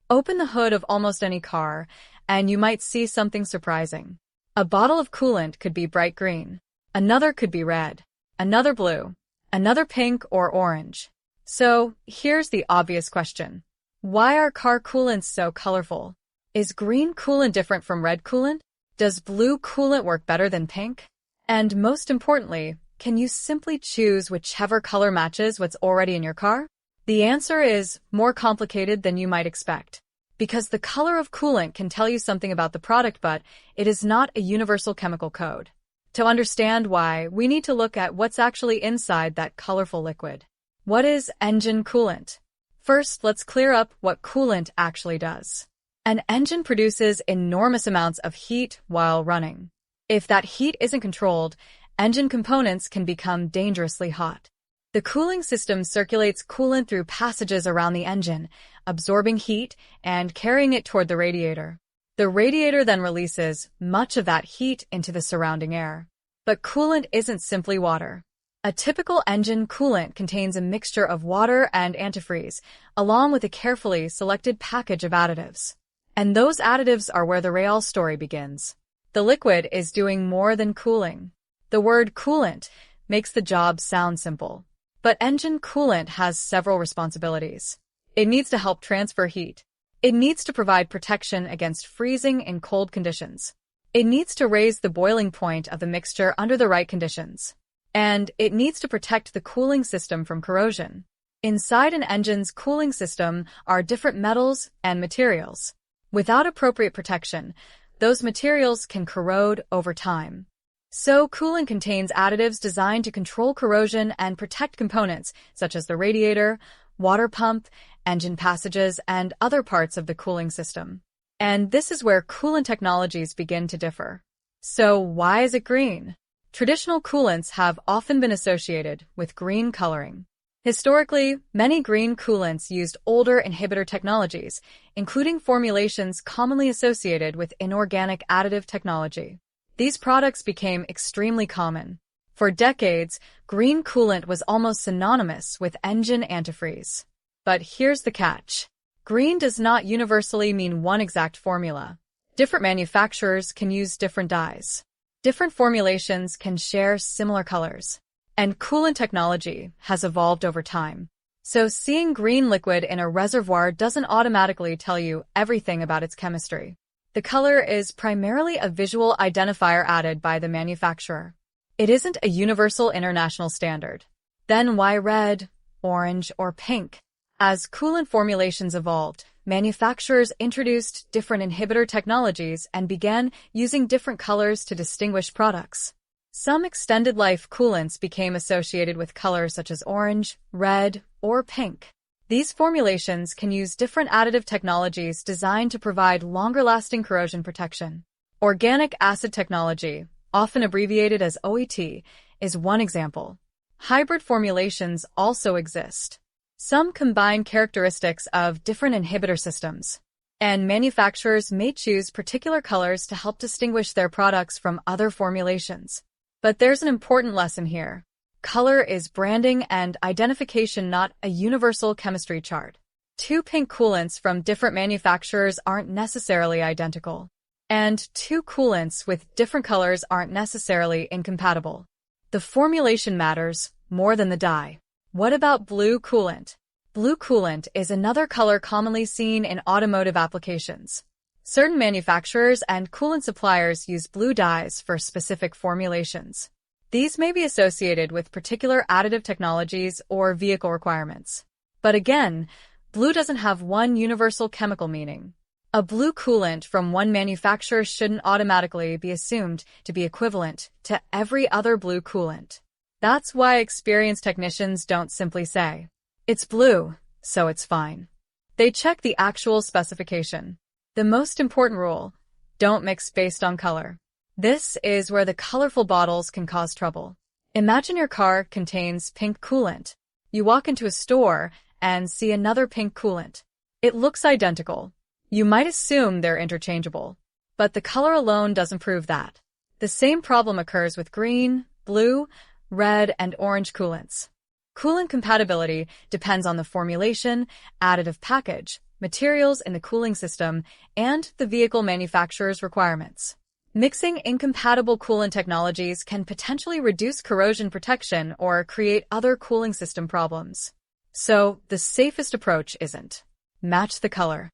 Open the hood of almost any car, and you might see something surprising. A bottle of coolant could be bright green. Another could be red. Another blue. Another pink or orange. So, here's the obvious question. Why are car coolants so colorful? Is green coolant different from red coolant? Does blue coolant work better than pink? And most importantly, can you simply choose whichever color matches what's already in your car? The answer is more complicated than you might expect. Because the color of coolant can tell you something about the product, but it is not a universal chemical code. To understand why, we need to look at what's actually inside that colorful liquid. What is engine coolant? First, let's clear up what coolant actually does. An engine produces enormous amounts of heat while running. If that heat isn't controlled, engine components can become dangerously hot. The cooling system circulates coolant through passages around the engine, absorbing heat and carrying it toward the radiator. The radiator then releases much of that heat into the surrounding air. But coolant isn't simply water. A typical engine coolant contains a mixture of water and antifreeze, along with a carefully selected package of additives. And those additives are where the real story begins. The liquid is doing more than cooling. The word coolant makes the job sound simple. But engine coolant has several responsibilities. It needs to help transfer heat. It needs to provide protection against freezing in cold conditions. It needs to raise the boiling point of the mixture under the right conditions. And it needs to protect the cooling system from corrosion. Inside an engine's cooling system are different metals and materials. Without appropriate protection, those materials can corrode over time. So, coolant contains additives designed to control corrosion and protect components such as the radiator, water pump, engine passages, and other parts of the cooling system. And this is where coolant technologies begin to differ. So, why is it green? Traditional coolants have often been associated with green coloring. Historically, many green coolants used older inhibitor technologies, including formulations commonly associated with inorganic additive technology. These products became extremely common. For decades, green coolant was almost synonymous with engine antifreeze. But here's the catch. Green does not universally mean one exact formula. Different manufacturers can use different dyes. Different formulations can share similar colors. And coolant technology has evolved over time. So seeing green liquid in a reservoir doesn't automatically tell you everything about its chemistry. The color is primarily a visual identifier added by the manufacturer. It isn't a universal international standard. Then why red, orange, or pink? As coolant formulations evolved, manufacturers introduced different inhibitor technologies and began using different colors to distinguish products. Some extended-life coolants became associated with colors such as orange, red, or pink. These formulations can use different additive technologies designed to provide longer-lasting corrosion protection. Organic acid technology, often abbreviated as OET, is one example. Hybrid formulations also exist. Some combine characteristics of different inhibitor systems, and manufacturers may choose particular colors to help distinguish their products from other formulations. But there's an important lesson here. Color is branding and identification, not a universal chemistry chart. Two pink coolants from different manufacturers aren't necessarily identical. And two coolants with different colors aren't necessarily incompatible. The formulation matters more than the dye. What about blue coolant? Blue coolant is another color commonly seen in automotive applications. Certain manufacturers and coolant suppliers use blue dyes for specific formulations. These may be associated with particular additive technologies or vehicle requirements. But again, blue doesn't have one universal chemical meaning. A blue coolant from one manufacturer shouldn't automatically be assumed to be equivalent to every other blue coolant. That's why experienced technicians don't simply say, "It's blue, so it's fine." They check the actual specification. The most important rule, don't mix based on color. This is where the colorful bottles can cause trouble. Imagine your car contains pink coolant. You walk into a store and see another pink coolant. It looks identical. You might assume they're interchangeable, but the color alone doesn't prove that. The same problem occurs with green, blue, red, and orange coolants. Coolant compatibility depends on the formulation, additive package, materials in the cooling system, and the vehicle manufacturer's requirements. Mixing incompatible coolant technologies can potentially reduce corrosion protection or create other cooling system problems. So, the safest approach isn't match the color.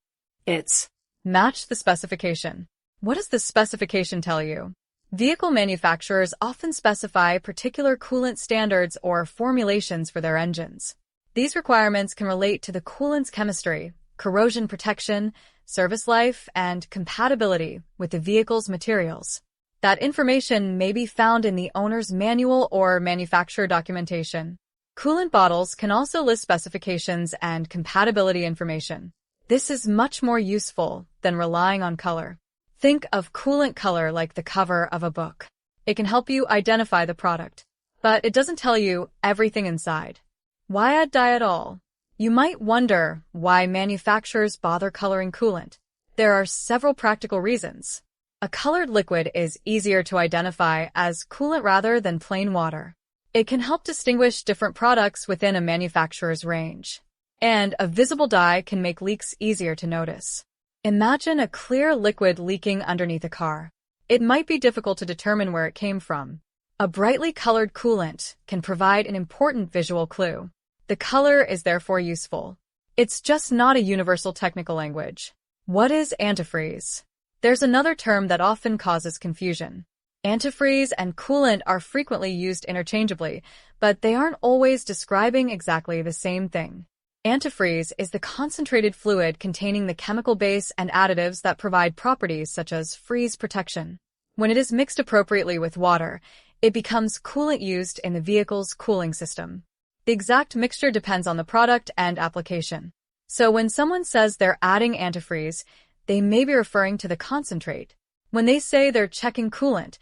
It's match the specification. What does the specification tell you? Vehicle manufacturers often specify particular coolant standards or formulations for their engines. These requirements can relate to the coolant's chemistry, corrosion protection, service life, and compatibility with the vehicle's materials. That information may be found in the owner's manual or manufacturer documentation. Coolant bottles can also list specifications and compatibility information. This is much more useful than relying on color. Think of coolant color like the cover of a book. It can help you identify the product, but it doesn't tell you everything inside. Why add dye at all? You might wonder why manufacturers bother coloring coolant. There are several practical reasons. A colored liquid is easier to identify as coolant rather than plain water. It can help distinguish different products within a manufacturer's range. And a visible dye can make leaks easier to notice. Imagine a clear liquid leaking underneath a car. It might be difficult to determine where it came from. A brightly colored coolant can provide an important visual clue. The color is therefore useful. It's just not a universal technical language. What is antifreeze? There's another term that often causes confusion. Antifreeze and coolant are frequently used interchangeably, but they aren't always describing exactly the same thing. Antifreeze is the concentrated fluid containing the chemical base and additives that provide properties such as freeze protection. When it is mixed appropriately with water, it becomes coolant used in the vehicle's cooling system. The exact mixture depends on the product and application. So when someone says they're adding antifreeze, they may be referring to the concentrate. When they say they're checking coolant,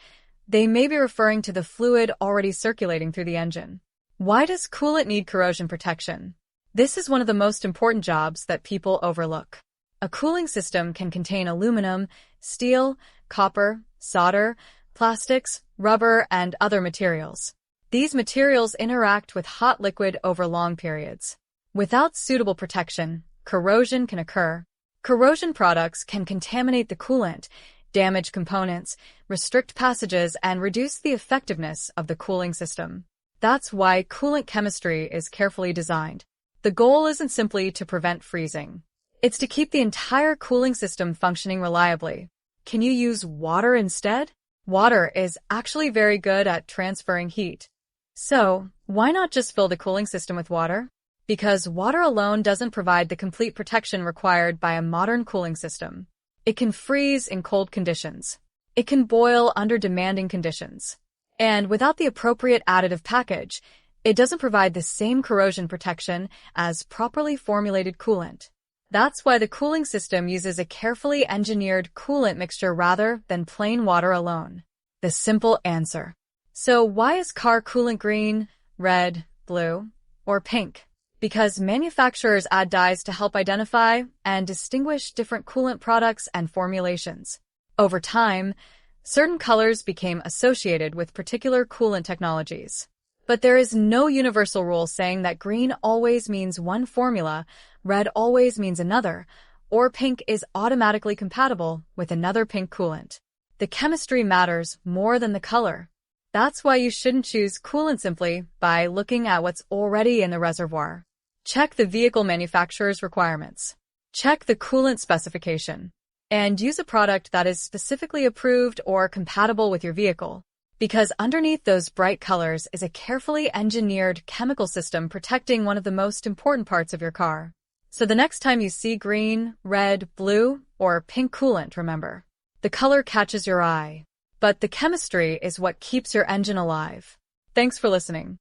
they may be referring to the fluid already circulating through the engine. Why does coolant need corrosion protection? This is one of the most important jobs that people overlook. A cooling system can contain aluminum, steel, copper, solder, plastics, rubber, and other materials. These materials interact with hot liquid over long periods. Without suitable protection, corrosion can occur. Corrosion products can contaminate the coolant, damage components, restrict passages, and reduce the effectiveness of the cooling system. That's why coolant chemistry is carefully designed. The goal isn't simply to prevent freezing. It's to keep the entire cooling system functioning reliably. Can you use water instead? Water is actually very good at transferring heat. So, why not just fill the cooling system with water? Because water alone doesn't provide the complete protection required by a modern cooling system. It can freeze in cold conditions. It can boil under demanding conditions. And without the appropriate additive package, it doesn't provide the same corrosion protection as properly formulated coolant. That's why the cooling system uses a carefully engineered coolant mixture rather than plain water alone. The simple answer. So why is car coolant green, red, blue, or pink? Because manufacturers add dyes to help identify and distinguish different coolant products and formulations. Over time, certain colors became associated with particular coolant technologies. But there is no universal rule saying that green always means one formula, red always means another, or pink is automatically compatible with another pink coolant. The chemistry matters more than the color. That's why you shouldn't choose coolant simply by looking at what's already in the reservoir. Check the vehicle manufacturer's requirements. Check the coolant specification. And use a product that is specifically approved or compatible with your vehicle. Because underneath those bright colors is a carefully engineered chemical system protecting one of the most important parts of your car. So the next time you see green, red, blue, or pink coolant, remember, the color catches your eye. But the chemistry is what keeps your engine alive. Thanks for listening.